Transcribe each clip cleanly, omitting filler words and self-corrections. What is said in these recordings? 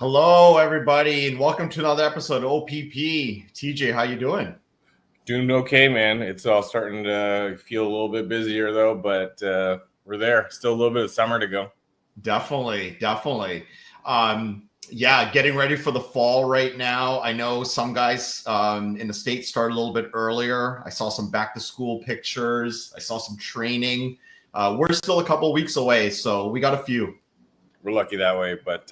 Hello, everybody, and welcome to another episode of OPP. TJ, how you doing? Doing okay, man. It's all starting to feel a little bit busier, though, but we're there. Still a little bit of summer to go. Definitely. Getting ready for the fall right now. I know some guys in the States started a little bit earlier. I saw some back-to-school pictures. I saw some training. We're still a couple weeks away, so we got a few. We're lucky that way, but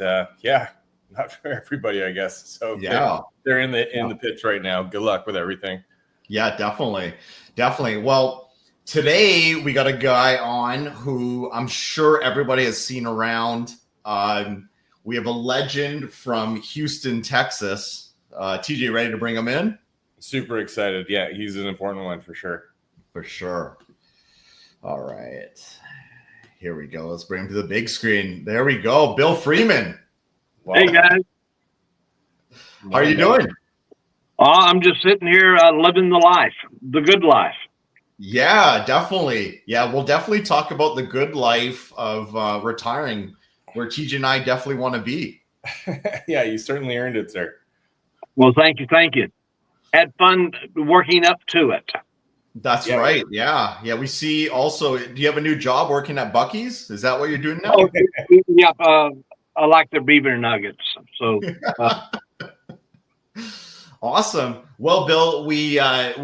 not for everybody, I guess. So yeah, they're in the pitch right now. Good luck with everything. Yeah, definitely. Well, today we got a guy on who I'm sure everybody has seen around. We have a legend from Houston, Texas. TJ, ready to bring him in? Super excited. Yeah, he's an important one for sure. For sure. All right. Here we go. Let's bring him to the big screen. There we go. Bill Freeman. Wow. Hey, guys. How are you doing? I'm just sitting here living the life, the good life. Yeah, definitely. Yeah, we'll definitely talk about the good life of retiring, where TJ and I definitely want to be. Yeah, you certainly earned it, sir. Well, thank you. Had fun working up to it. That's right. Yeah. We see also, do you have a new job working at Buc-ee's? Is that what you're doing now? Oh, yeah. I like their beaver nuggets. So awesome. Well, Bill, we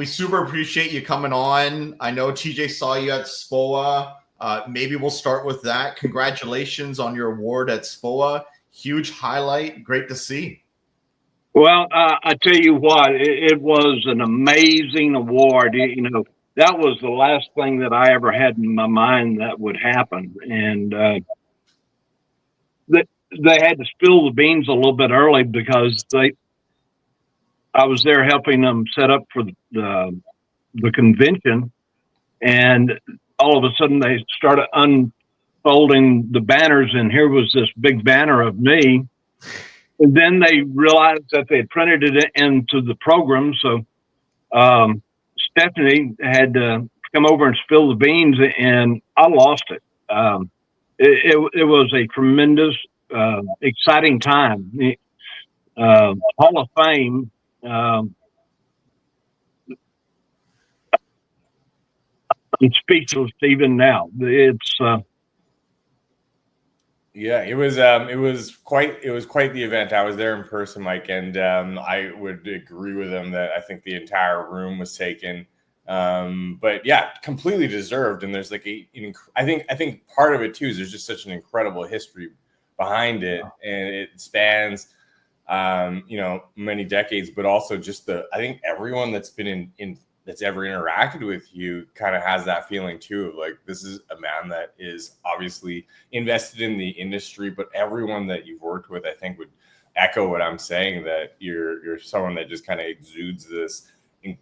super appreciate you coming on. I know TJ saw you at SPOA. Maybe we'll start with that. Congratulations on your award at SPOA. Huge highlight. Great to see. Well, I tell you what, it was an amazing award. You know, that was the last thing that I ever had in my mind that would happen. And they had to spill the beans a little bit early because I was there helping them set up for the convention, and all of a sudden they started unfolding the banners, and here was this big banner of me. And then they realized that they had printed it into the program, so Stephanie had to come over and spill the beans, and I lost it. It was a tremendous, exciting time. Hall of Fame. I'm speechless even now. It's it was quite the event. I was there in person, Mike, and I would agree with him that I think the entire room was taken. But yeah, completely deserved. And there's like I think part of it too is there's just such an incredible history behind it, and it spans many decades, but also just I think everyone that's been in that's ever interacted with you kind of has that feeling too, of like, this is a man that is obviously invested in the industry, but everyone that you've worked with, I think, would echo what I'm saying, that you're someone that just kind of exudes this and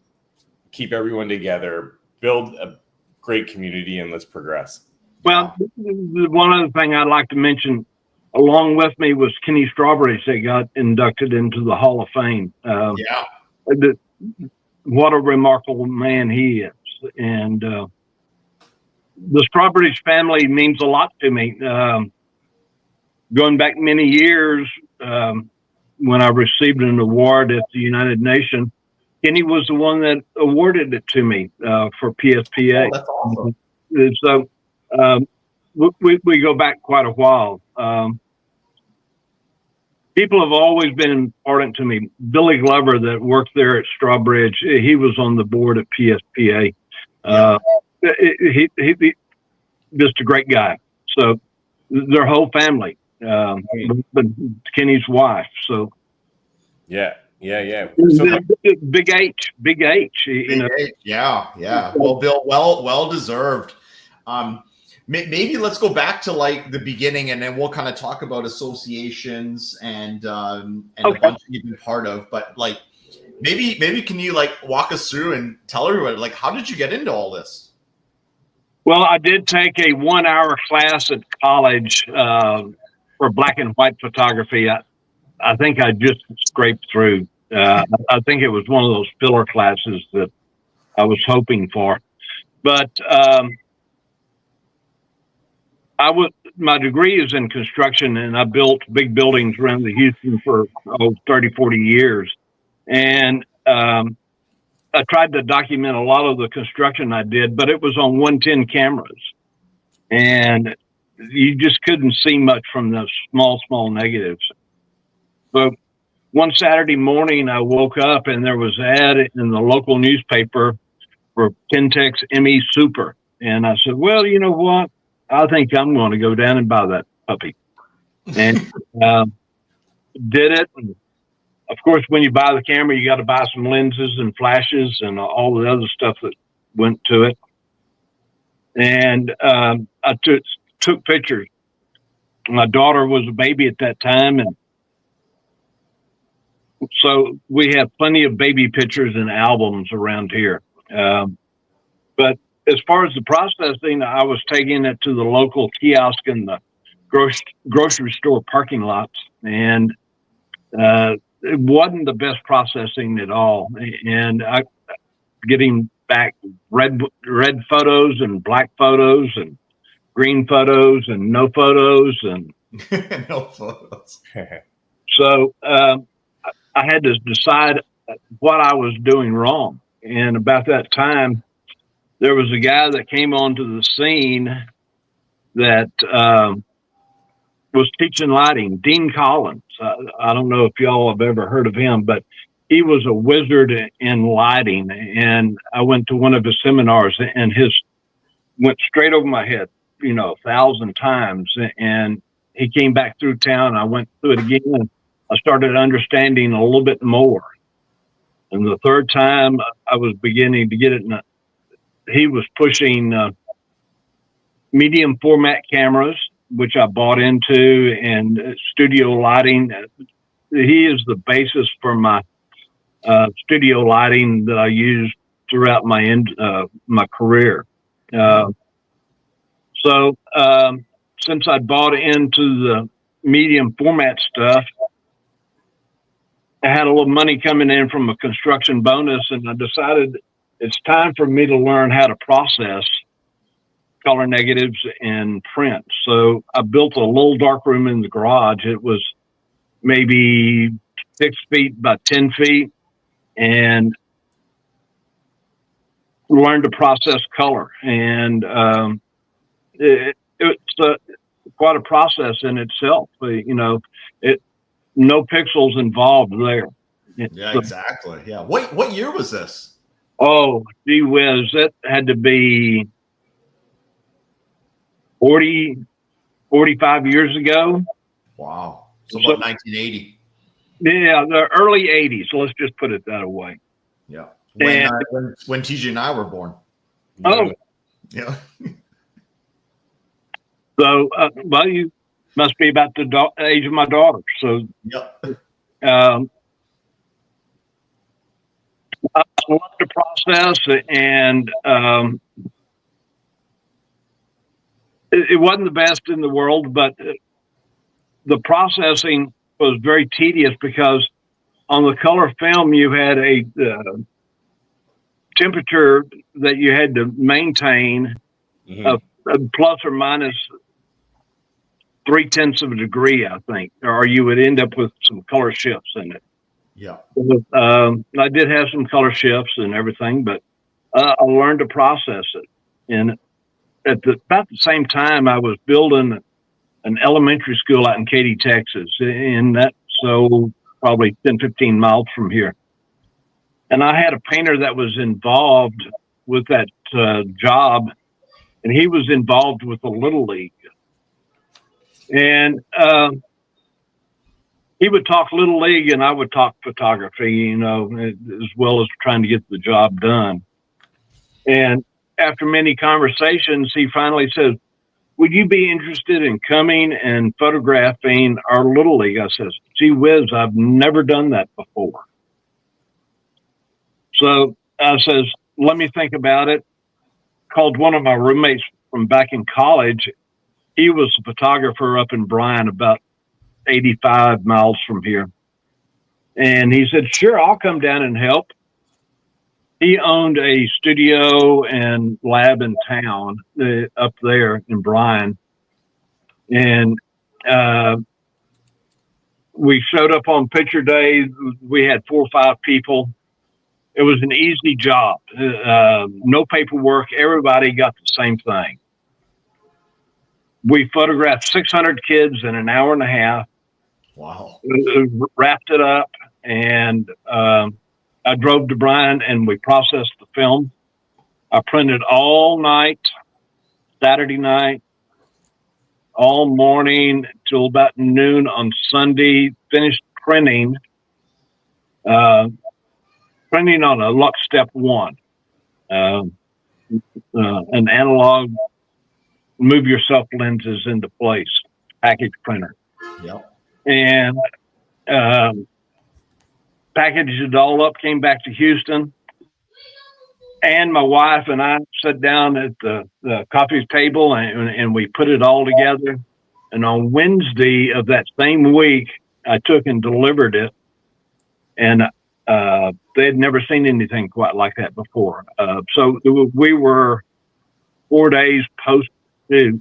keep everyone together, build a great community, and let's progress. Well, one other thing I'd like to mention along with me was Kenny Strawberries. They got inducted into the Hall of Fame. What a remarkable man he is. And the Strawberries family means a lot to me. Going back many years, when I received an award at the United Nations, Kenny was the one that awarded it to me for PSPA. Oh, that's awesome. And so we go back quite a while. People have always been important to me. Billy Glover, that worked there at Strawbridge, he was on the board at PSPA. He just a great guy. So their whole family, but Kenny's wife. So yeah. So, Big H. Yeah. Well, Bill, well deserved. Maybe let's go back to like the beginning, and then we'll kind of talk about associations and okay, a bunch you've been part of. But like, maybe can you like walk us through and tell everybody, like, how did you get into all this? Well, I did take a 1-hour class at college for black and white photography. I think I just scraped through. I think it was one of those filler classes that I was hoping for, but My degree is in construction, and I built big buildings around the Houston for 30, 40 years. And I tried to document a lot of the construction I did, but it was on 110 cameras. And you just couldn't see much from the small negatives. But one Saturday morning, I woke up and there was an ad in the local newspaper for Pentex ME Super. And I said, well, you know what? I think I'm going to go down and buy that puppy. And did it. And of course, when you buy the camera, you got to buy some lenses and flashes and all the other stuff that went to it. And I took pictures. My daughter was a baby at that time, and so we have plenty of baby pictures and albums around here. But as far as the processing, I was taking it to the local kiosk in the grocery store parking lots, and it wasn't the best processing at all. And I getting back red photos and black photos and green photos and no photos and no photos. So I had to decide what I was doing wrong. And about that time, there was a guy that came onto the scene that was teaching lighting, Dean Collins. I don't know if y'all have ever heard of him, but he was a wizard in lighting. And I went to one of his seminars, and his went straight over my head, 1,000 times. And he came back through town. I went through it again, and I started understanding a little bit more. And the third time, I was beginning to get it. He was pushing medium format cameras, which I bought into, and studio lighting. He is the basis for my studio lighting that I used throughout my my career. So since I bought into the medium format stuff, I had a little money coming in from a construction bonus, and I decided it's time for me to learn how to process color negatives and print. So I built a little dark room in the garage. It was maybe 6 feet by 10 feet, and learned to process color. And it's quite a process in itself. No pixels involved there. Yeah, exactly. Yeah. What year was this? Oh, gee whiz, that had to be 45 years ago. Wow. So about 1980. Yeah, the early 80s. Let's just put it that way. Yeah. When TJ and I were born. Oh. Yeah. So, well, you must be about the age of my daughter. So, yep. I learned the process, and it wasn't the best in the world, but the processing was very tedious because on the color film, you had a temperature that you had to maintain of plus or minus 0.3 of a degree, I think, or you would end up with some color shifts in it. Yeah. I did have some color shifts and everything, but I learned to process it. And at about the same time, I was building an elementary school out in Katy, Texas, and that's probably 10, 15 miles from here. And I had a painter that was involved with that job, and he was involved with the Little League. And he would talk Little League, and I would talk photography, as well as trying to get the job done. And after many conversations, he finally said, would you be interested in coming and photographing our Little League? I says, gee whiz, I've never done that before. So I says, let me think about it. Called one of my roommates from back in college. He was a photographer up in Bryan, about 85 miles from here. And he said, sure, I'll come down and help. He owned a studio and lab in town up there in Bryan. And we showed up on picture day. We had 4 or 5 people. It was an easy job. No paperwork. Everybody got the same thing. We photographed 600 kids in an hour and a half. Wow. Wrapped it up, and I drove to Bryan and we processed the film. I printed all night, Saturday night, all morning till about noon on Sunday. Finished printing, printing on a Lux Step 1, an analog move yourself lenses into place package printer. Yep. And packaged it all up, came back to Houston. And my wife and I sat down at the coffee table and we put it all together. And on Wednesday of that same week, I took and delivered it. And they had never seen anything quite like that before. So we were 4 days post due,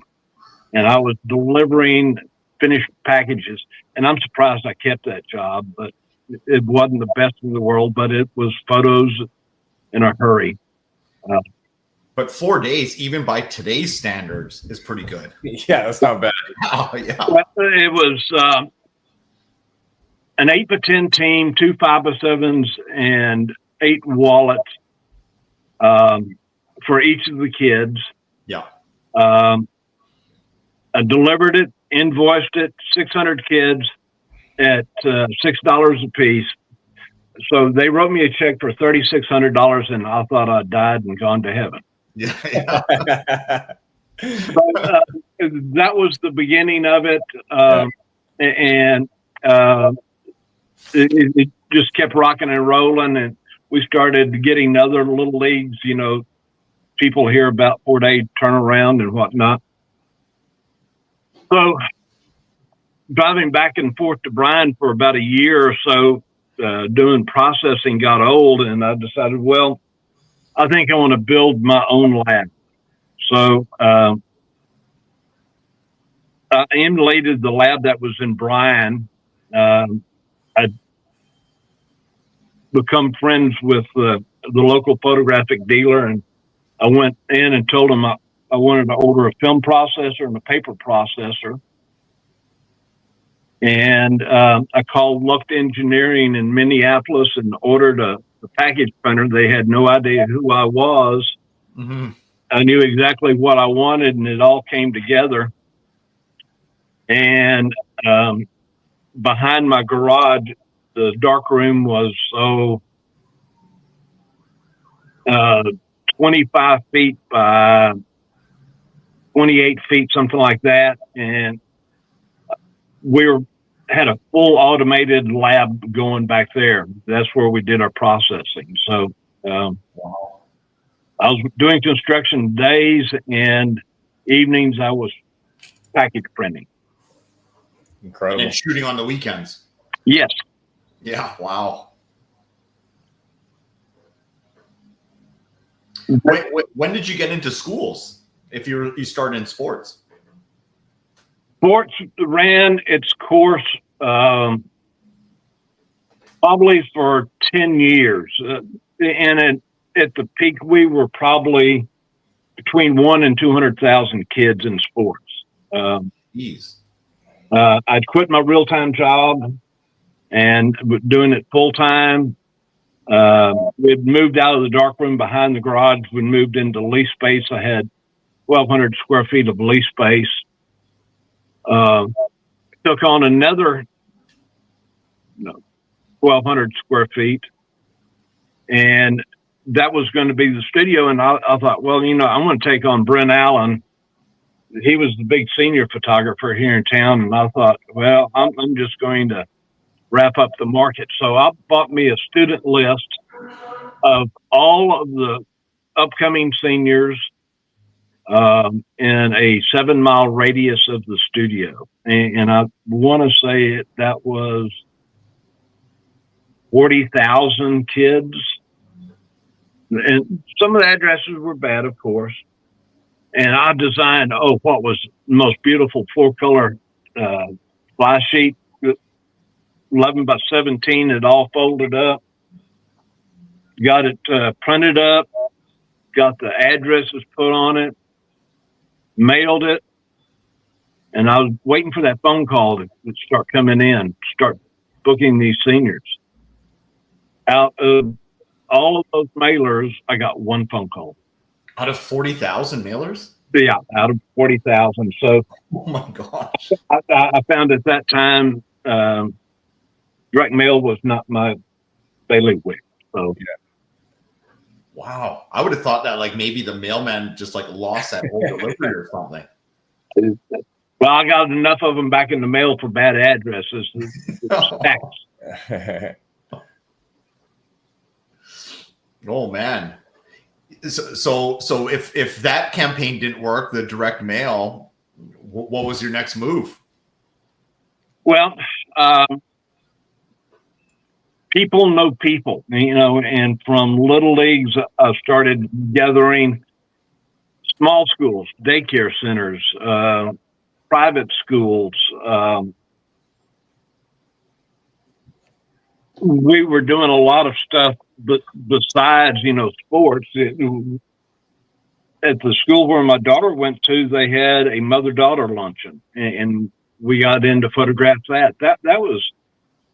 and I was delivering finished packages. And I'm surprised I kept that job, but it wasn't the best in the world, but it was photos in a hurry. But 4 days, even by today's standards, is pretty good. Yeah, that's not bad. Oh, yeah. It was an 8x10 team, 2 5x7s, and 8 wallets for each of the kids. Yeah. I delivered it, invoiced it, 600 kids at $6 a piece. So they wrote me a check for $3,600, and I thought I died and gone to heaven. Yeah. Yeah. But that was the beginning of it, and it just kept rocking and rolling, and we started getting other little leagues. You know, people hear about 4-day turnaround and whatnot. So driving back and forth to Bryan for about a year or so, doing processing got old, and I decided, well, I think I want to build my own lab. So I emulated the lab that was in Bryan. I'd become friends with the local photographic dealer, and I went in and told him I wanted to order a film processor and a paper processor. And I called Luft Engineering in Minneapolis and ordered a package printer. They had no idea who I was. Mm-hmm. I knew exactly what I wanted, and it all came together. And behind my garage, the dark room was 25 feet by 28 feet, something like that. And had a full automated lab going back there. That's where we did our processing. So I was doing construction days, and evenings I was package printing. Incredible. And shooting on the weekends. Yes. Yeah. Wow. When did you get into schools? If you started in sports? Sports ran its course probably for 10 years. And at the peak, we were probably between 1 and 200,000 kids in sports. Jeez. I'd quit my real-time job and doing it full-time. We'd moved out of the dark room behind the garage. We moved into lease space. I had 1,200 square feet of lease space. Took on another 1,200 square feet, and that was going to be the studio. And I thought, well, I'm going to take on Brent Allen. He was the big senior photographer here in town, and I thought, well, I'm just going to wrap up the market. So I bought me a student list of all of the upcoming seniors in a 7-mile radius of the studio. And I want to say that was 40,000 kids. And some of the addresses were bad, of course. And I designed, what was the most beautiful 4-color fly sheet, 11 by 17, it all folded up. Got it printed up, got the addresses put on it, mailed it, and I was waiting for that phone call to start coming in, start booking these seniors. Out of all of those mailers, I got one phone call. Out of 40,000 mailers? Yeah, out of 40,000. So, oh my gosh, I found at that time direct mail was not my bailiwick. So, yeah. Wow, I would have thought that like maybe the mailman just like lost that whole delivery or something. Well, I got enough of them back in the mail for bad addresses. Oh man. So if that campaign didn't work, the direct mail, what was your next move? Well, people know people, and from little leagues, I started gathering small schools, daycare centers, private schools. We were doing a lot of stuff, but besides, sports. At the school where my daughter went to, they had a mother-daughter luncheon, and we got in to photograph that. That was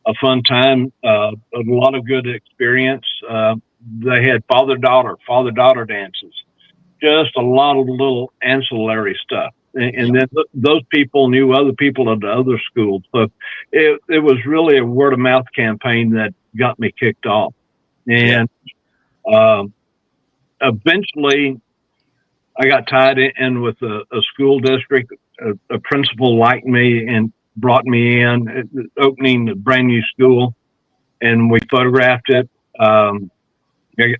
a fun time, a lot of good experience. They had father-daughter dances, just a lot of little ancillary stuff. And then those people knew other people at the other schools. So it was really a word of mouth campaign that got me kicked off. And eventually I got tied in with a school district. A principal liked me and brought me in, opening a brand new school, and we photographed it. I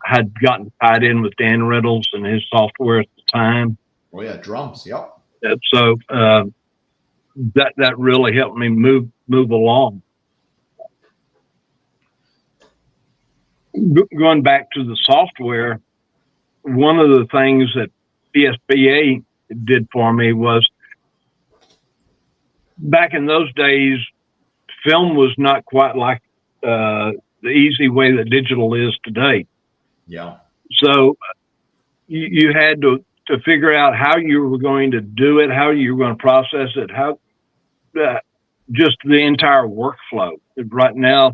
had gotten tied in with Dan Reynolds and his software at the time. Oh yeah, drums. Yep. So that really helped me move along. Going back to the software, one of the things that PSBA did for me was, back in those days, film was not quite like the easy way that digital is today. Yeah. So you had to figure out how you were going to do it, how you were going to process it, how just the entire workflow. Right now,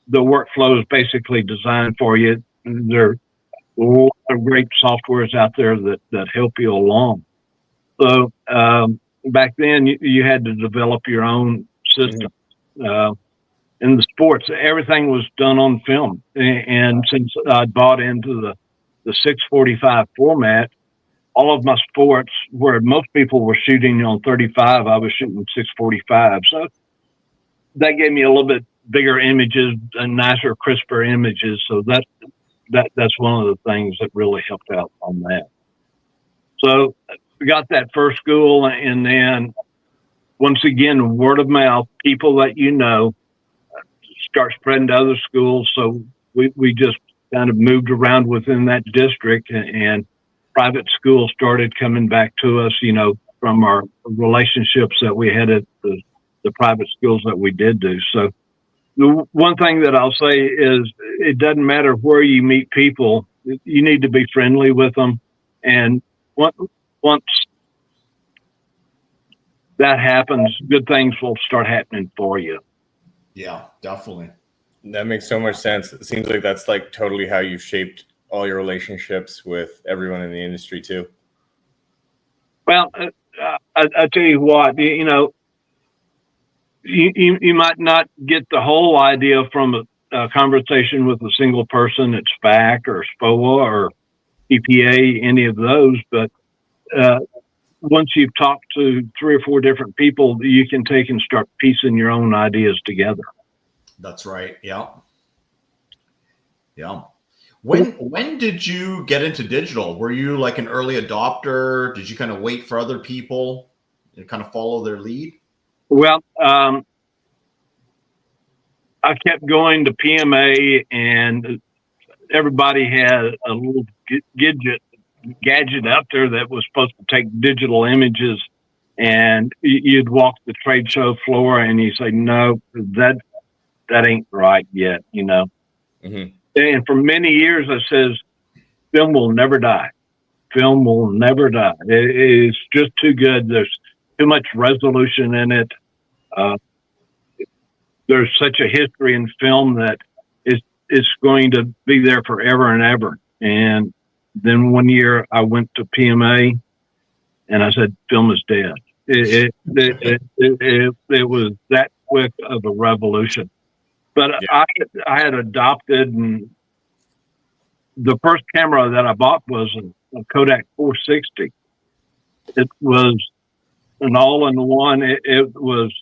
the workflow is basically designed for you. There are a lot of great softwares out there that help you along. So back then, you had to develop your own system. In the sports, everything was done on film. And since I bought into the 645 format, all of my sports, where most people were shooting on 35, I was shooting 645. So that gave me a little bit bigger images and nicer, crisper images. So that's one of the things that really helped out on that. So we got that first school, and then once again, word of mouth, people that start spreading to other schools. So we just kind of moved around within that district, and private schools started coming back to us, from our relationships that we had at the private schools that we did do. So the one thing that I'll say is, it doesn't matter where you meet people, you need to be friendly with them. And once that happens, good things will start happening for you. Yeah, definitely. That makes so much sense. It seems like that's like totally how you shaped all your relationships with everyone in the industry too. Well, I tell you what, you might not get the whole idea from a conversation with a single person at SPAC or SPOA or EPA, any of those, but once you've talked to 3 or 4 different people, you can take and start piecing your own ideas together. That's right. Yeah. Yeah. When did you get into digital? Were you like an early adopter? Did you kind of wait for other people and kind of follow their lead? Well, I kept going to PMA, and everybody had a little gadget gadget out there that was supposed to take digital images, and you'd walk the trade show floor and you say, no, that ain't right yet, you know. Mm-hmm. And for many years, I says, film will never die. Film will never die. It's just too good. There's too much resolution in it. There's such a history in film that it's going to be there forever and ever. And then one year I went to PMA and I said, film is dead. It was that quick of a revolution. But Yeah. I had adopted, and the first camera that I bought was a Kodak 460. It was an all-in-one. It was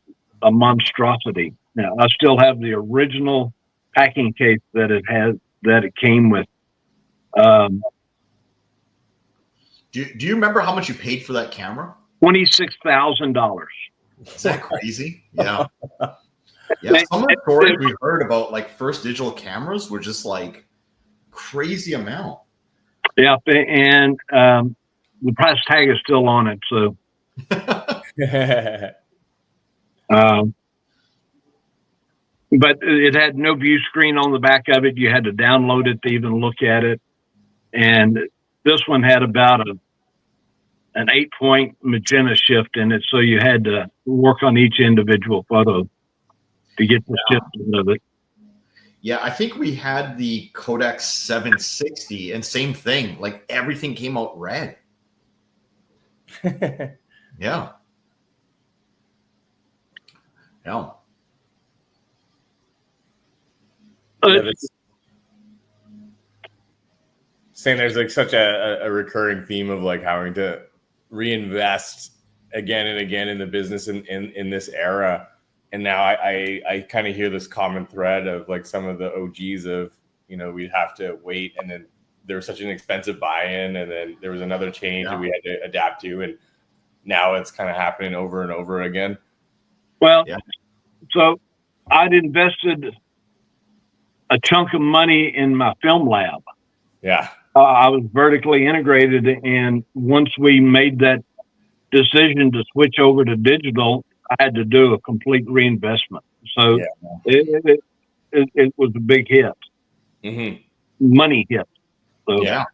a monstrosity. Now, I still have the original packing case that it came with. Do you remember how much you paid for that camera? $26,000. Is that crazy? Yeah. Yeah. Some of the stories we heard about like first digital cameras were just like crazy amount. Yeah, and the price tag is still on it. So, but it had no view screen on the back of it. You had to download it to even look at it. And this one had about an 8-point magenta shift in it. So you had to work on each individual photo to get the shift of it. Yeah, I think we had the Kodak 760 and same thing. Like everything came out red. Yeah. Yeah. Saying there's like such a recurring theme of like having to reinvest again and again in the business in this era. And now I kind of hear this common thread of like some of the OGs of, you know, we'd have to wait, and then there was such an expensive buy-in, and then there was another change that we had to adapt to, and now it's kind of happening over and over again. Well, so I'd invested a chunk of money in my film lab. Yeah. I was vertically integrated, and once we made that decision to switch over to digital, I had to do a complete reinvestment. So it was a big hit, money hit. So, yeah.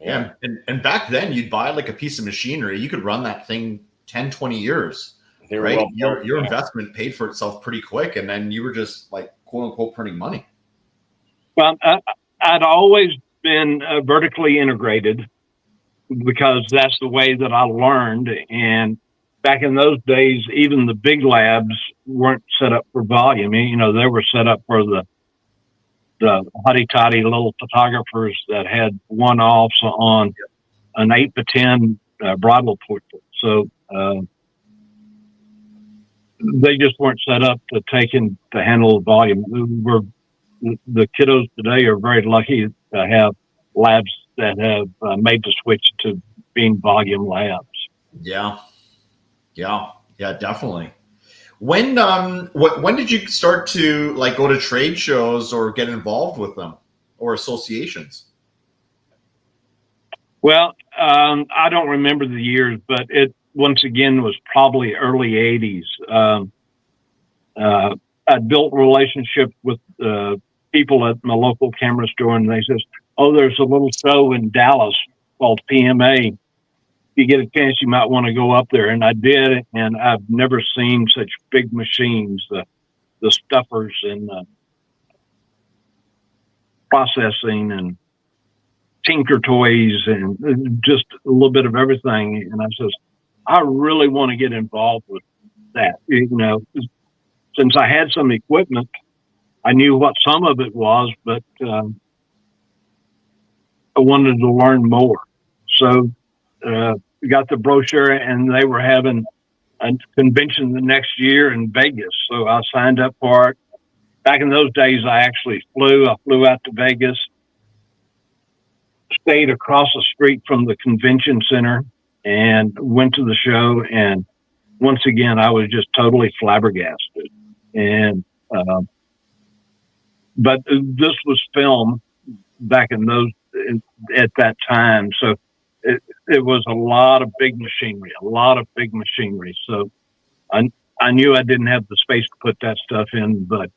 And back then, you'd buy like a piece of machinery. You could run that thing 10, 20 years, right? Well, your investment paid for itself pretty quick, and then you were just like, quote unquote, printing money. Well, I'd always been vertically integrated because that's the way that I learned. And back in those days, even the big labs weren't set up for volume. You know, they were set up for the hotty-toddy little photographers that had one-offs on an 8x10 bridal portrait. So they just weren't set up to handle the volume. The kiddos today are very lucky to have labs that have made the switch to being volume labs. Yeah, definitely. When did you start to like go to trade shows or get involved with them or associations? Well, I don't remember the years, but it once again was probably early 80s. I built relationships with people at my local camera store, and they says, "Oh, there's a little show in Dallas called PMA. If you get a chance, you might want to go up there." And I did, and I've never seen such big machines, the stuffers and processing and tinker toys and just a little bit of everything. And I says, I really want to get involved with that. You know, since I had some equipment, I knew what some of it was, but I wanted to learn more. So we got the brochure, and they were having a convention the next year in Vegas. So I signed up for it. Back in those days, I actually flew. I flew out to Vegas, stayed across the street from the convention center, and went to the show. And once again, I was just totally flabbergasted. And but this was film back in those at that time. So it was a lot of big machinery, So I knew I didn't have the space to put that stuff in, but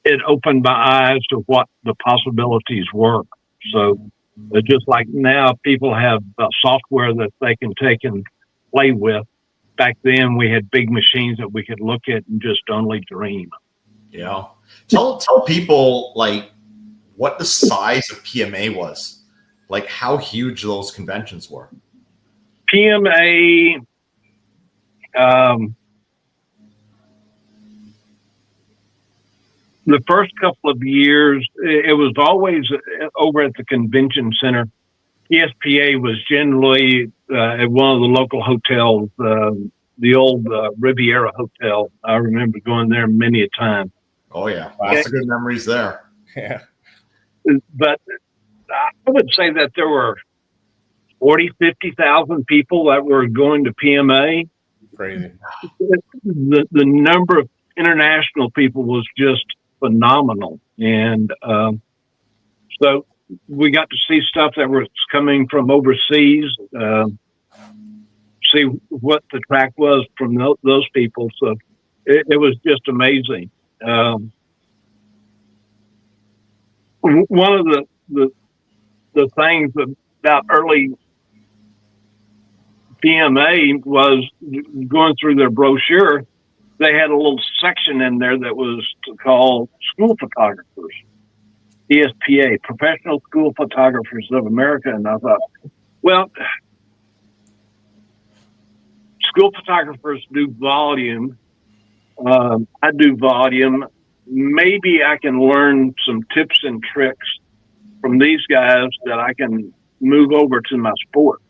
it opened my eyes to what the possibilities were. So just like now, people have software that they can take and play with. Back then, we had big machines that we could look at and just only dream. Yeah. Tell people like what the size of PMA was, like how huge those conventions were. PMA, the first couple of years, it was always over at the convention center. PSPA was generally at one of the local hotels, the old Riviera Hotel. I remember going there many a time. Oh, yeah. Lots of good memories there. Yeah. But I would say that there were 40, 50,000 people that were going to PMA. Crazy. The number of international people was just phenomenal. And so we got to see stuff that was coming from overseas, see what the track was from those people. So it was just amazing. One of the things about early PMA was going through their brochure. They had a little section in there that was called School Photographers, ESPA, Professional School Photographers of America. And I thought, well, school photographers do volume. I do volume. Maybe I can learn some tips and tricks from these guys that I can move over to my sports.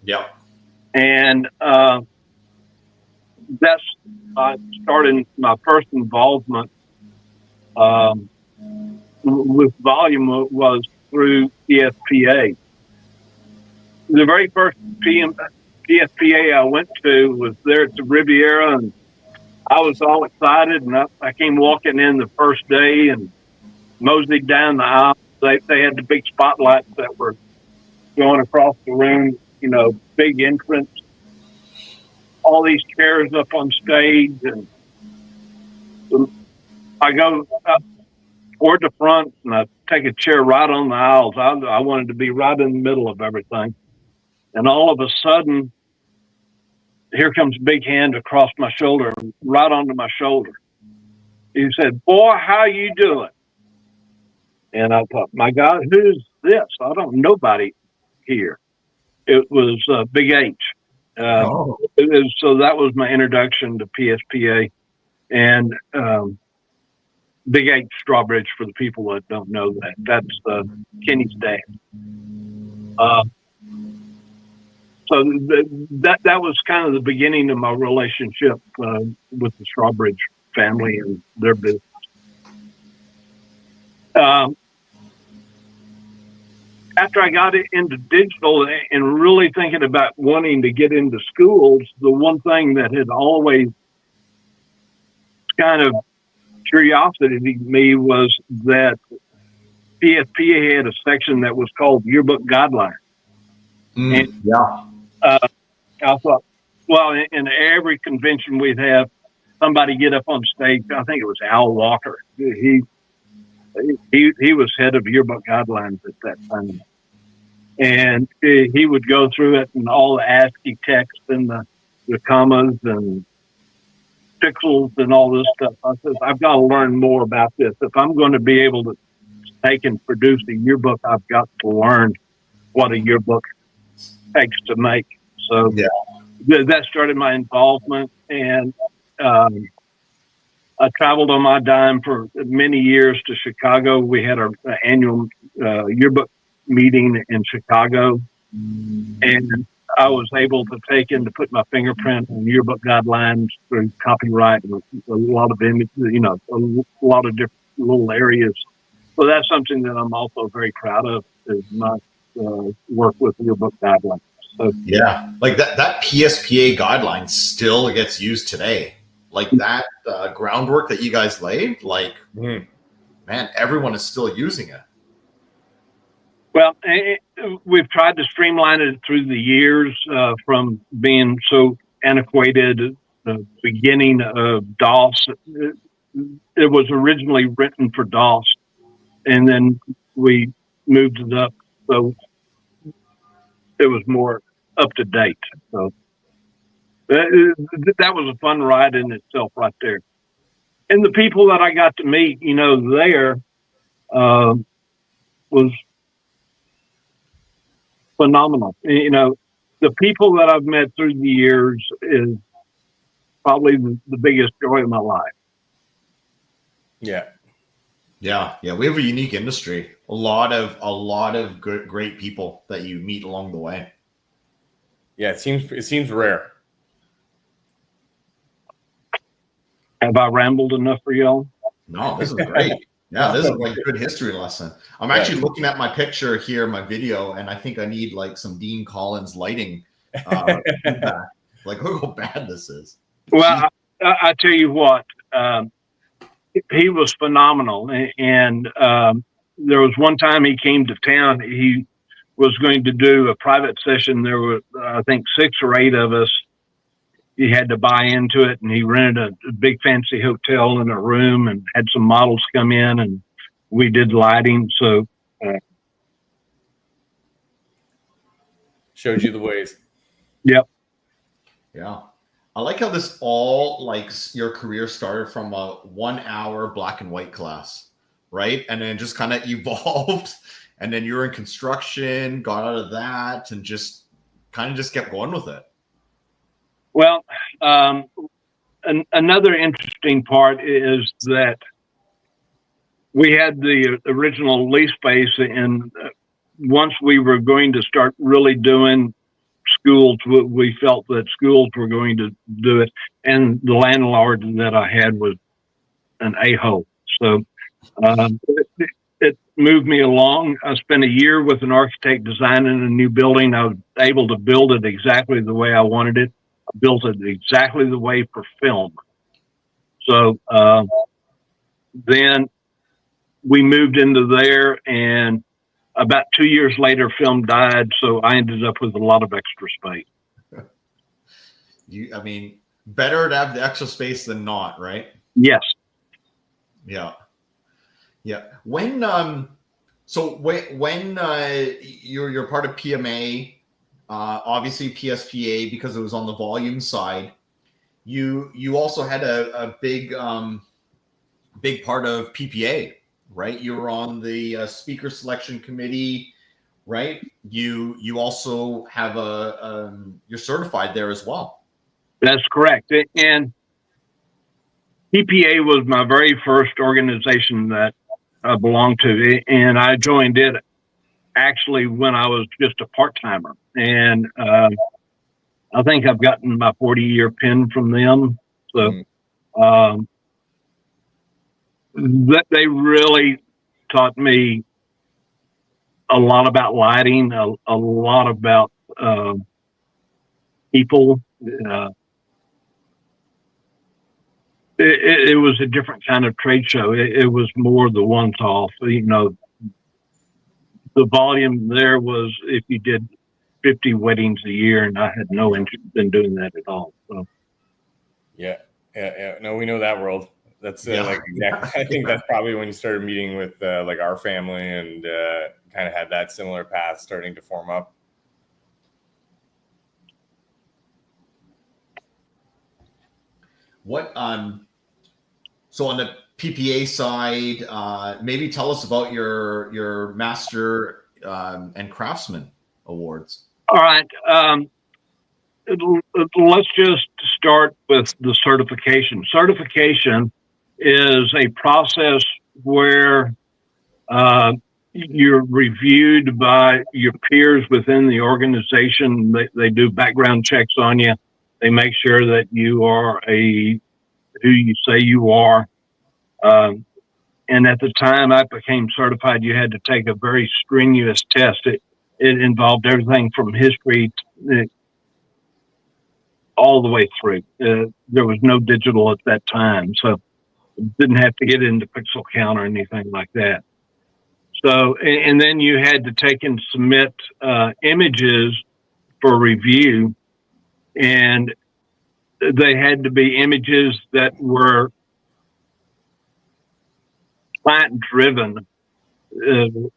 Yep. And that's started my first involvement with volume was through PSPA. The very first PSPA I went to was there at the Riviera, and I was all excited, and I came walking in the first day and moseyed down the aisle. They had the big spotlights that were going across the room, big entrance, all these chairs up on stage. And I go up toward the front and I take a chair right on the aisles. I wanted to be right in the middle of everything. And all of a sudden, here comes a big hand across my shoulder, right onto my shoulder. He said, "Boy, how you doing?" And I thought, my God, who's this? I don't know nobody here. It was Big H. So that was my introduction to PSPA. And Big H Strawbridge, for the people that don't know that. That's Kenny's dad. So that was kind of the beginning of my relationship with the Strawbridge family and their business. After I got into digital and really thinking about wanting to get into schools, the one thing that had always kind of curiosity to me was that PSPA had a section that was called Yearbook Guidelines. I thought, well, in every convention we'd have somebody get up on stage. I think it was Al Walker. He was head of Yearbook Guidelines at that time. And he would go through it and all the ASCII text and the commas and pixels and all this stuff. I said, I've got to learn more about this. If I'm going to be able to take and produce a yearbook, I've got to learn what a yearbook takes to make. So that started my involvement. And I traveled on my dime for many years to Chicago. We had our annual yearbook meeting in Chicago, and I was able to take in to put my fingerprint on yearbook guidelines through copyright and a lot of images, a lot of different little areas. So that's something that I'm also very proud of, is my work with yearbook guidelines. So yeah, like that PSPA guideline still gets used today. Like that groundwork that you guys laid, like man, everyone is still using it. Well, we've tried to streamline it through the years from being so antiquated. The beginning of DOS, it was originally written for DOS, and then we moved it up so it was more up to date. So that was a fun ride in itself, right there. And the people that I got to meet, there was phenomenal. The people that I've met through the years is probably the biggest joy of my life. Yeah. Yeah. We have a unique industry. A lot of good, great people that you meet along the way. Yeah, it seems rare. Have I rambled enough for y'all? No, this is great. Yeah, this is like a good history lesson. I'm actually looking at my picture here, my video, and I think I need like some Dean Collins lighting feedback. Like, look how bad this is. Well, I tell you what, he was phenomenal. And there was one time he came to town. He was going to do a private session. There were, I think, 6 or 8 of us. He had to buy into it, and he rented a big fancy hotel in a room and had some models come in, and we did lighting. So showed you the ways. Yep. Yeah. I like how this all, like, your career started from a 1-hour black and white class, right? And then just kind of evolved, and then you were in construction, got out of that, and just kept going with it. Well, another interesting part is that we had the original lease space, and once we were going to start really doing schools, we felt that schools were going to do it, and the landlord that I had was an a-hole. So it moved me along. I spent a year with an architect designing a new building. I was able to build it exactly the way I wanted it. I built it exactly the way for film. So then we moved into there, and about 2 years later, film died. So I ended up with a lot of extra space. I mean, better to have the extra space than not, right? Yes. Yeah. When you're part of PMA, obviously PSPA, because it was on the volume side, you also had a big part of PPA, right? You were on the speaker selection committee, right? You also have you're certified there as well. That's correct. And PPA was my very first organization that I belonged to, and I joined it actually when I was just a part-timer. And I think I've gotten my 40-year pin from them. So that they really taught me a lot about lighting, a lot about people. It was a different kind of trade show. It was more the once-off. The volume there was if you did 50 weddings a year, and I had no interest in doing that at all. So. Yeah. No, we know that world. That's like exactly. I think that's probably when you started meeting with like our family, and kind of had that similar path starting to form up. What so on the PPA side, maybe tell us about your master and craftsman awards. All right. Let's just start with the certification. Certification is a process where you're reviewed by your peers within the organization. They do background checks on you. They make sure that you are who you say you are. And at the time I became certified, you had to take a very strenuous test. It involved everything from history all the way through. There was no digital at that time, so didn't have to get into pixel count or anything like that. So, and then you had to take and submit images for review, and they had to be images that were client driven,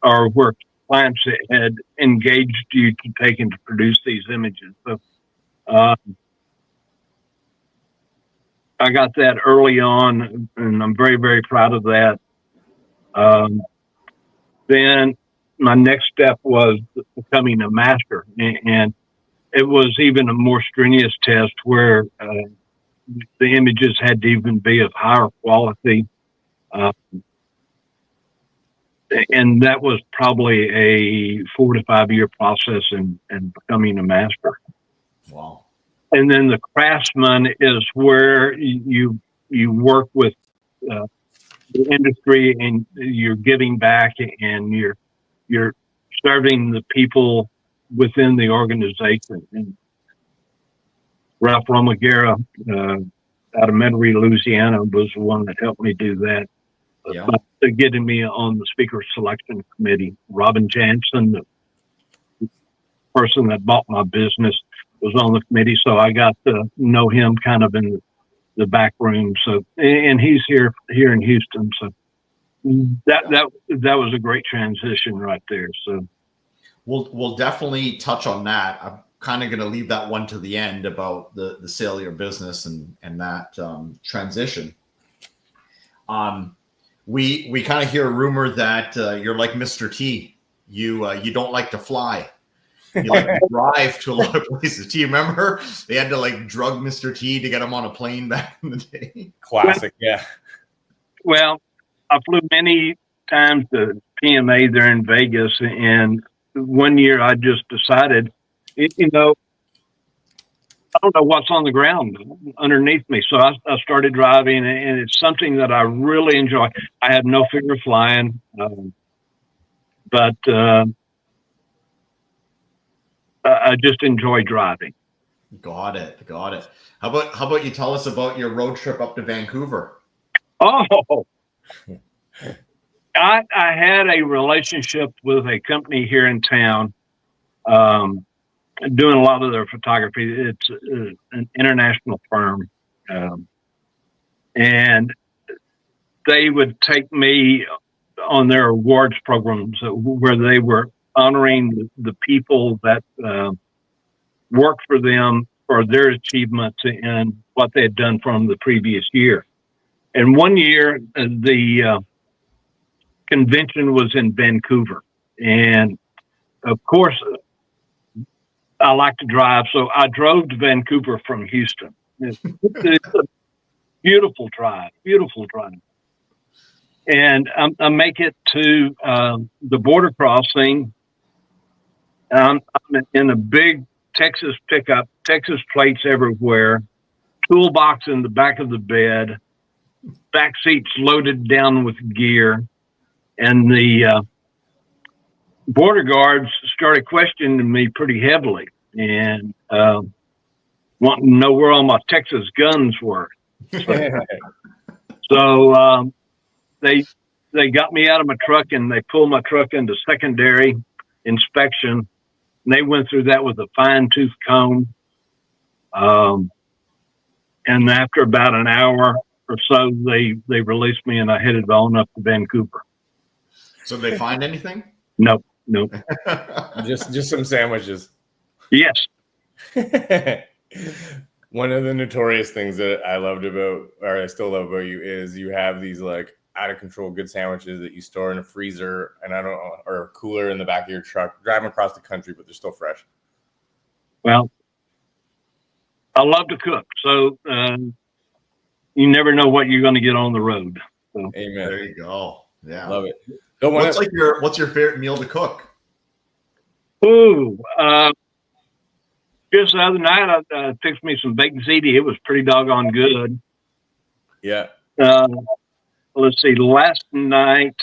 or where clients had engaged you to take and to produce these images. So I got that early on, and I'm very, very proud of that. Then my next step was becoming a master, and it was even a more strenuous test where the images had to even be of higher quality. And that was probably a 4 to 5 year process in becoming a master. Wow. And then the craftsman is where you work with the industry, and you're giving back, and you're serving the people within the organization. And Ralph Romagera out of Metairie, Louisiana, was the one that helped me do that. Yeah. By getting me on the speaker selection committee. Robin Jansen, the person that bought my business, was on the committee, so I got to know him kind of in the back room. So, and he's here in Houston. So that was a great transition right there. So we'll definitely touch on that. I'm kind of going to leave that one to the end about the sale of your business and that transition. We kind of hear a rumor that you're like Mr. T. You don't like to fly. You like to drive to a lot of places. Do you remember they had to like drug Mr. T to get him on a plane back in the day? Classic, yeah. Well, I flew many times to PMA there in Vegas, and one year I just decided, I don't know what's on the ground underneath me. So I started driving, and it's something that I really enjoy. I have no fear of flying, but I just enjoy driving. Got it. How about you tell us about your road trip up to Vancouver? Oh, I had a relationship with a company here in town, doing a lot of their photography. It's an international firm, and they would take me on their awards programs where they were honoring the people that worked for them for their achievements and what they had done from the previous year. And one year, the convention was in Vancouver, and of course, I like to drive, so I drove to Vancouver from Houston. It's a beautiful drive. And I make it to the border crossing. I'm in a big Texas pickup, Texas plates everywhere, toolbox in the back of the bed, back seats loaded down with gear, and the border guards started questioning me pretty heavily and wanting to know where all my Texas guns were. So they got me out of my truck, and they pulled my truck into secondary inspection. And they went through that with a fine-tooth comb. And after about an hour or so, they released me, and I headed on up to Vancouver. So did they find anything? Nope. just some sandwiches. Yes. One of the notorious things that I loved about, or I still love about you, is you have these like out of control good sandwiches that you store in a freezer and or a cooler in the back of your truck, driving across the country, but they're still fresh. Well, I love to cook, so you never know what you're going to get on the road. So. Amen. There you go. Yeah, love it. What's your favorite meal to cook? Ooh, just the other night I fixed me some baked ziti. It was pretty doggone good. Yeah. Let's see. Last night,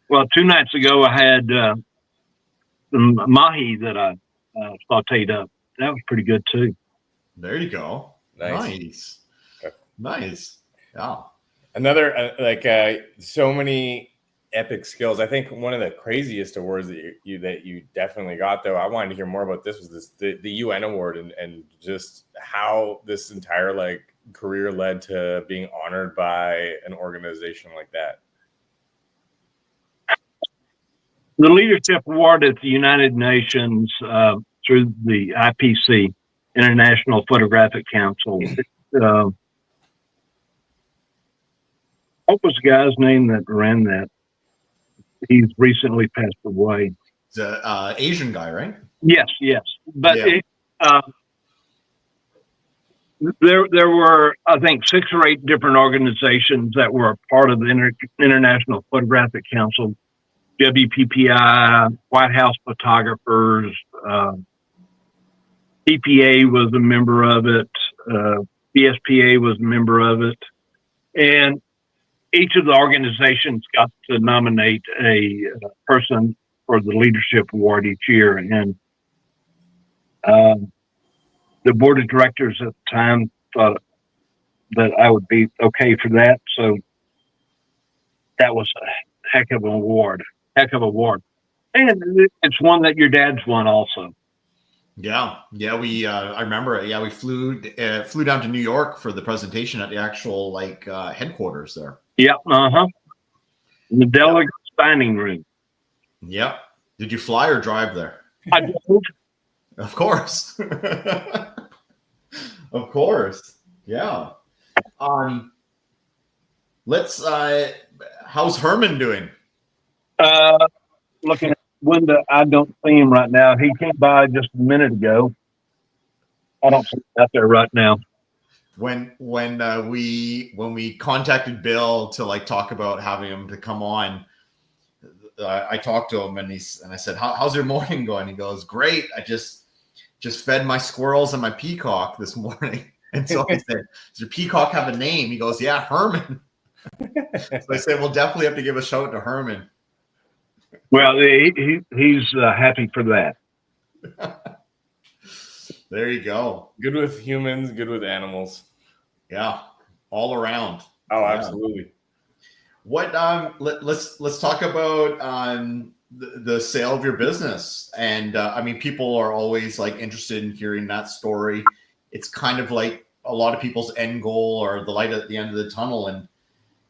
2 nights ago, I had some mahi that I sauteed up. That was pretty good too. There you go. Nice. Yeah. Another so many epic skills. I think one of the craziest awards that you definitely got, though, I wanted to hear more about this, was the UN award, and just how this entire like career led to being honored by an organization like that. The Leadership Award at the United Nations through the IPC, International Photographic Council. What was the guy's name that ran that? He's recently passed away. The Asian guy, right? Yes. But yeah. There were, I think, 6 or 8 different organizations that were a part of the International Photographic Council. WPPI, White House Photographers, EPA was a member of it, BSPA was a member of it, and each of the organizations got to nominate a person for the Leadership Award each year. And the board of directors at the time thought that I would be okay for that. So that was a heck of an award. And it's one that your dad's won also. Yeah. We I remember it. Yeah, we flew down to New York for the presentation at the actual like headquarters there. Yeah. In the delegate dining room. Yeah. Did you fly or drive there? I did. Of course. Of course. Yeah. Let's. How's Herman doing? Looking at the window, I don't see him right now. He came by just a minute ago. I don't see him out there right now. When we contacted Bill to like talk about having him to come on, I talked to him and I said, "How's your morning going?" He goes, "Great. I just fed my squirrels and my peacock this morning." And so I said, "Does your peacock have a name?" He goes, "Yeah, Herman." So I said, "We'll definitely have to give a shout out to Herman." Well, he's happy for that. There you go. Good with humans, good with animals. Yeah, all around. Oh, yeah. Absolutely. What let's talk about the sale of your business. And I mean, people are always like interested in hearing that story. It's kind of like a lot of people's end goal or the light at the end of the tunnel. And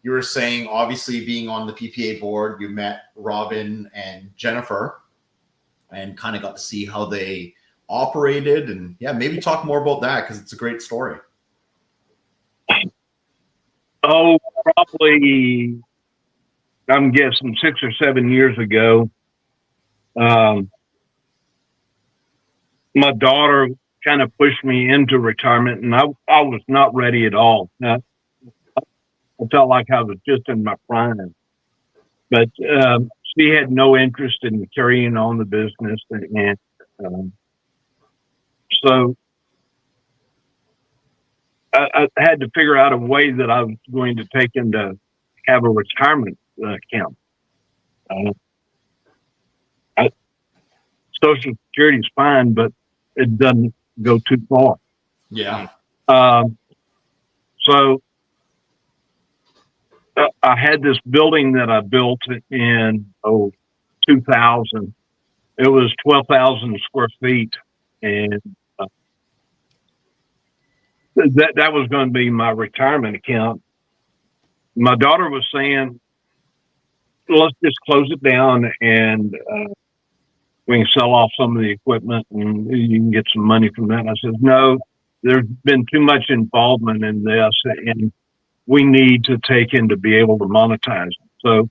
you were saying, obviously, being on the PPA board, you met Robin and Jennifer and kind of got to see how they operated. And yeah, maybe talk more about that because it's a great story. Oh, probably, I'm guessing 6 or 7 years ago. My daughter kind of pushed me into retirement, and I was not ready at all. Now, I felt like I was just in my prime, but she had no interest in carrying on the business, and so I had to figure out a way that I was going to take him to have a retirement account. Social Security is fine, but it doesn't go too far. Yeah. So I had this building that I built in 2000. It was 12,000 square feet, and that was going to be my retirement account. My daughter was saying, let's just close it down and we can sell off some of the equipment and you can get some money from that. And I said, no, there's been too much involvement in this and we need to take in to be able to monetize it. So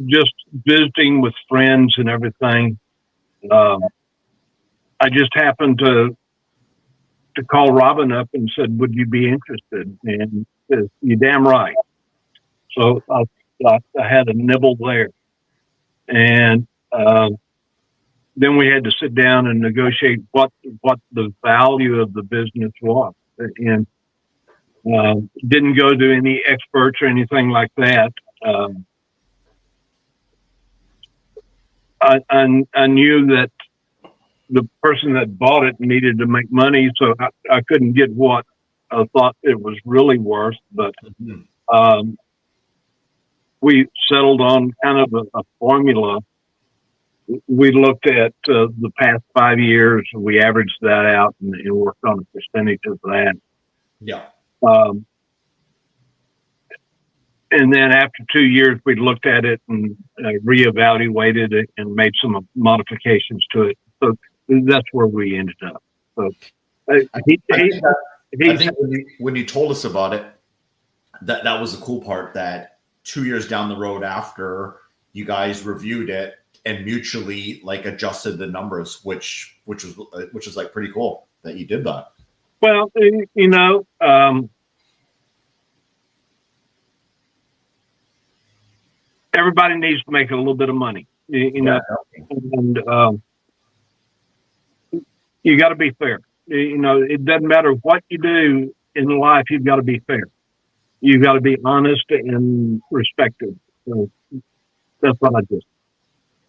just visiting with friends and everything, I just happened to call Robin up and said, would you be interested? And he said, you're damn right. So I had a nibble there. And then we had to sit down and negotiate what the value of the business was. And didn't go to any experts or anything like that. I knew that the person that bought it needed to make money, so I couldn't get what I thought it was really worth. But we settled on kind of a formula. We looked at the past 5 years, and we averaged that out and worked on a percentage of that. Yeah. And then after 2 years, we looked at it and reevaluated it and made some modifications to it. So that's where we ended up. So I think when you told us about it, that was the cool part, that 2 years down the road after, you guys reviewed it and mutually like adjusted the numbers, which is like pretty cool that you did that. Well, everybody needs to make a little bit of money, and you got to be fair. It doesn't matter what you do in life, you've got to be fair. You've got to be honest and respectful. So that's what I did.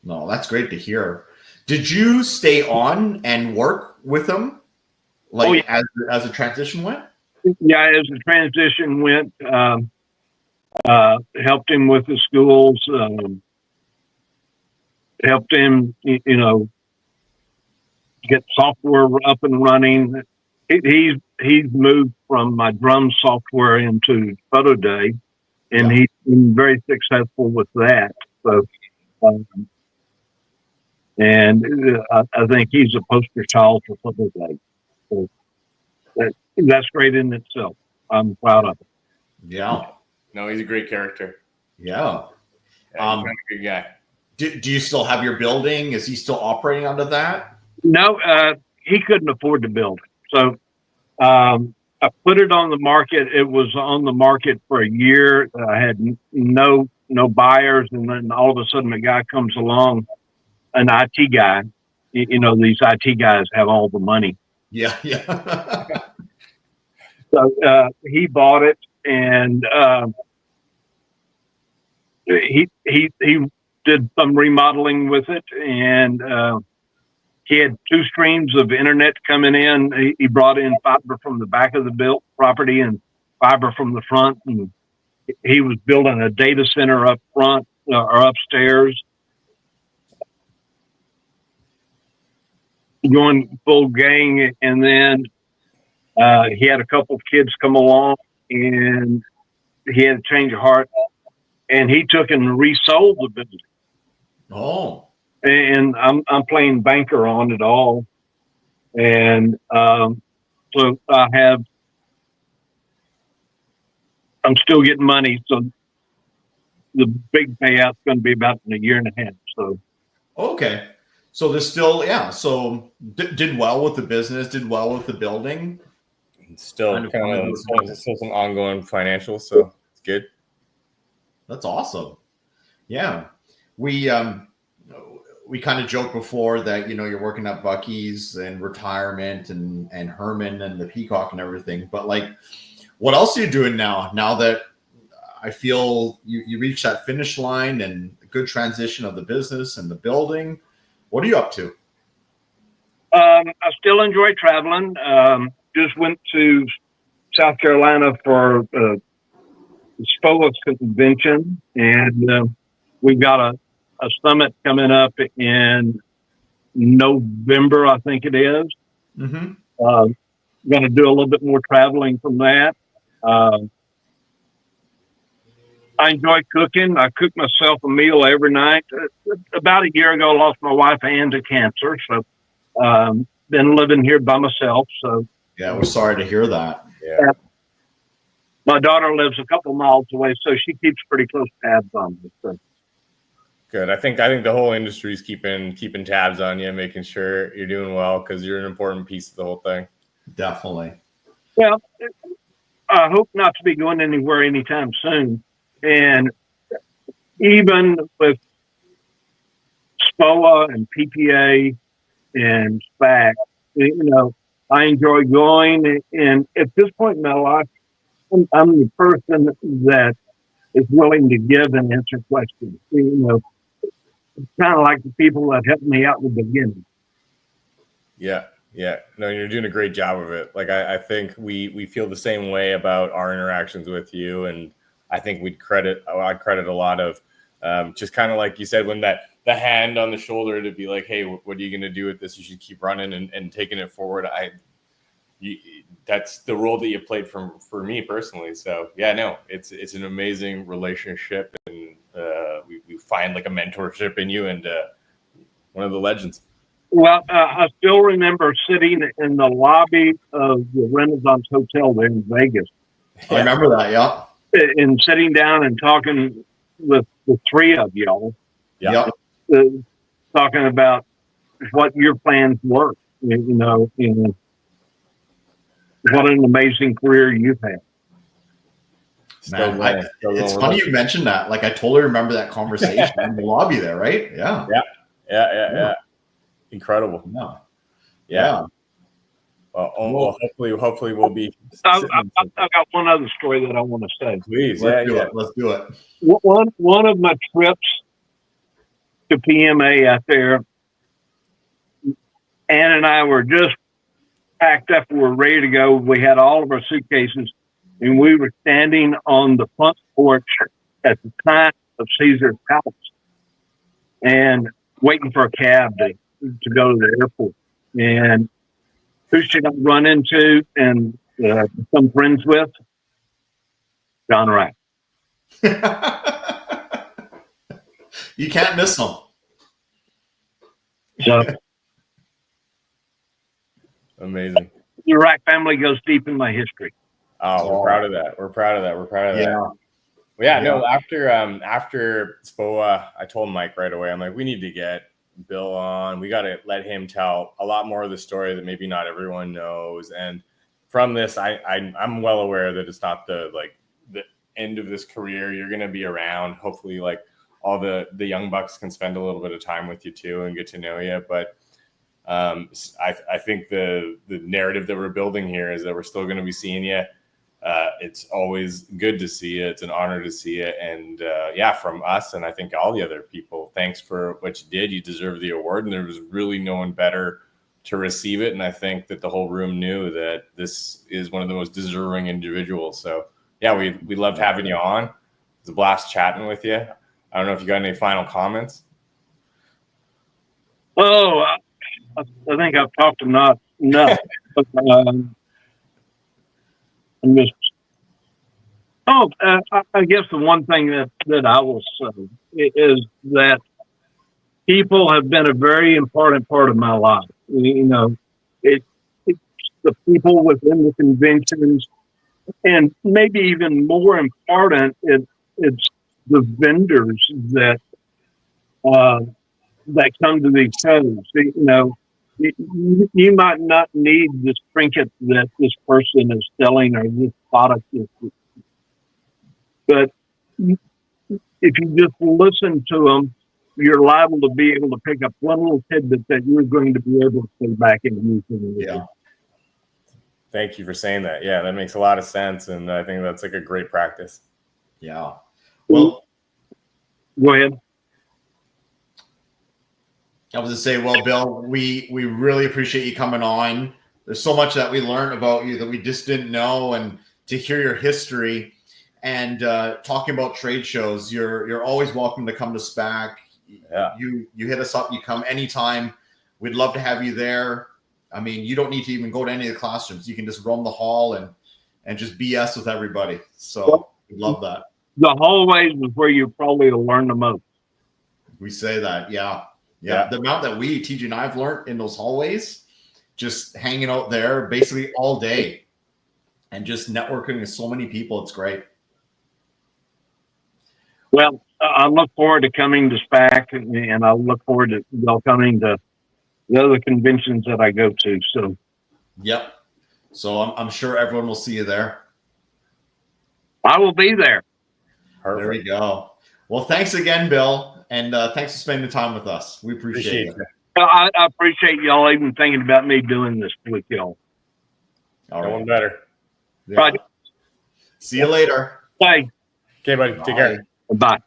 No, that's great to hear. Did you stay on and work with them, like as the transition went? Yeah, as the transition went, helped him with the schools, helped him, get software up and running. He's moved from my drum software into Photo Day, and he's been very successful with that. So, and I think he's a poster child for Photo Day. So that's great in itself. I'm proud of it. Yeah. No, he's a great character. Yeah. He's a good guy. Do you still have your building? Is he still operating under that? No, he couldn't afford to build it. So I put it on the market. It was on the market for a year. I had no buyers, and then all of a sudden a guy comes along, an IT guy. These IT guys have all the money. Yeah. So he bought it, and he did some remodeling with it, and he had 2 streams of internet coming in. He brought in fiber from the back of the built property and fiber from the front, and he was building a data center up front or upstairs, going full gang. And then he had a couple of kids come along, and he had a change of heart, and he took and resold the business. Oh. And I'm playing banker on it all, and so I'm still getting money. So the big payout's going to be about in a year and a half. So okay, so there's still So did well with the business, did well with the building. Still some ongoing financials, so it's good. That's awesome. Yeah, we kind of joked before that, you're working at Buc-ee's and retirement and Herman and the Peacock and everything. But like, what else are you doing now that I feel you reached that finish line and a good transition of the business and the building? What are you up to? I still enjoy traveling. Just went to South Carolina for the SPOA convention, and we've got a summit coming up in November, I think it is. Mm-hmm. Going to do a little bit more traveling from that. I enjoy cooking. I cook myself a meal every night. About a year ago, I lost my wife Ann to cancer, so been living here by myself. So yeah, we're sorry to hear that. Yeah. My daughter lives a couple miles away, so she keeps pretty close tabs on me. So. Good. I think the whole industry is keeping tabs on you, making sure you're doing well, because you're an important piece of the whole thing. Definitely. Well, I hope not to be going anywhere anytime soon. And even with SPOA and PPA and SPAC, I enjoy going. And at this point in my life, I'm the person that is willing to give and answer questions. It's kind of like the people that helped me out in the beginning. Yeah. No, you're doing a great job of it. Like I think we feel the same way about our interactions with you, and I think I'd credit a lot of just kind of like you said, when the hand on the shoulder to be like, hey, what are you going to do with this? You should keep running and taking it forward. That's the role that you played for me personally. So yeah, no, it's an amazing relationship, and we find like a mentorship in you, and one of the legends. Well, I still remember sitting in the lobby of the Renaissance Hotel there in Vegas. I remember that, yeah. And sitting down and talking with the three of y'all. Yeah. Talking about what your plans were, and what an amazing career you've had. Man, it's funny you mentioned that. Like, I totally remember that conversation in the lobby there, right? Yeah. Incredible. Yeah. Well, hopefully we'll be. I've got one other story that I want to say. Please, Let's do it. One of my trips to PMA out there, Ann and I were just packed up. We were ready to go. We had all of our suitcases, and we were standing on the front porch at the time of Caesar's Palace and waiting for a cab to go to the airport. And who should I run into and some friends with? John Raks. You can't miss them. So, amazing. The Raks family goes deep in my history. Oh, we're proud of that. We're proud of that. Yeah, no, after SPOA, I told Mike right away, I'm like, we need to get Bill on. We got to let him tell a lot more of the story that maybe not everyone knows. And from this, I'm well aware that it's not the end of this career. You're going to be around. Hopefully, like, all the young bucks can spend a little bit of time with you too and get to know you. But I think the narrative that we're building here is that we're still going to be seeing you. It's always good to see you. It's an honor to see you. And from us, and I think all the other people, thanks for what you did. You deserve the award, and there was really no one better to receive it. And I think that the whole room knew that this is one of the most deserving individuals. So yeah, we loved having you on. It was a blast chatting with you. I don't know if you got any final comments. Oh, I think I've talked enough. But, I guess the one thing that I will say is that people have been a very important part of my life. It's the people within the conventions, and maybe even more important, it's the vendors that come to these shows. You might not need this trinket that this person is selling or this product is, but if you just listen to them, you're liable to be able to pick up one little tidbit that you're going to be able to stay back and use in the Yeah. Thank you for saying that. Yeah, that makes a lot of sense, and I think that's like a great practice. Yeah. Well, go ahead. I was to say, well, Bill, we really appreciate you coming on. There's so much that we learned about you that we just didn't know, and to hear your history and talking about trade shows, you're always welcome to come to SPAC. Yeah. You hit us up. You come anytime. We'd love to have you there. I mean, you don't need to even go to any of the classrooms. You can just roam the hall and just BS with everybody. So we love that. The hallways is where you probably will learn the most. We say that, yeah. The amount that TJ and I have learned in those hallways, just hanging out there basically all day and just networking with so many people, it's great. Well, I look forward to coming to SPAC, and I look forward to y'all coming to the other conventions that I go to. So, yep. So I'm sure everyone will see you there. I will be there. Perfect. There we go. Well, thanks again, Bill, and thanks for spending time with us. We appreciate it. I appreciate y'all even thinking about me doing this with y'all. All No right. one better. Yeah. See you later. Bye. Okay, buddy. Take care. Bye.